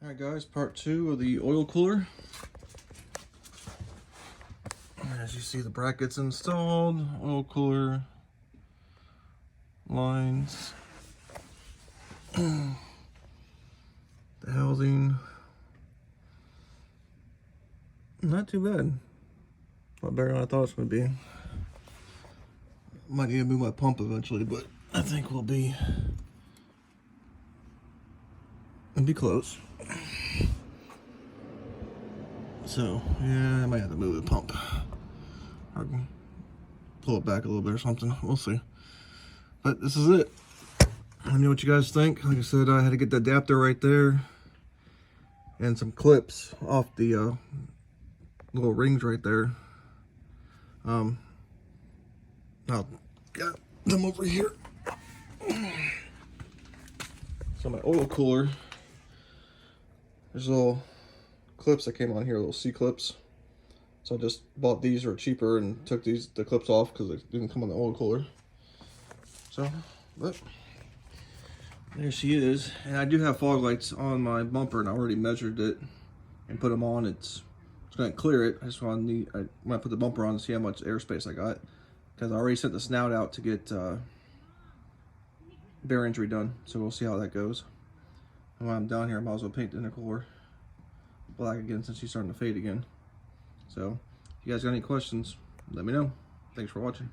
Alright guys, part 2 of the oil cooler. As you see, the brackets installed, oil cooler lines, the housing. Not too bad. A lot better than I thought it was going to be. Might need to move my pump eventually, but I think we'll be close. So yeah, I might have to move the pump. I can pull it back a little bit or something. We'll see. But this is it. Let me know what you guys think. Like I said, I had to get the adapter right there and some clips off the little rings right there. I'll get them over here. So my oil cooler, there's little clips that came on here, little C clips. So I just bought these for cheaper and took the clips off because they didn't come on the oil cooler. So, but there she is. And I do have fog lights on my bumper, and I already measured it and put them on. It's going to clear it. I just want to when I put the bumper on to see how much airspace I got, because I already sent the snout out to get bearings redone. So we'll see how that goes. And while I'm down here, I might as well paint the intercooler black again since she's starting to fade again. So if you guys got any questions, let me know. Thanks for watching.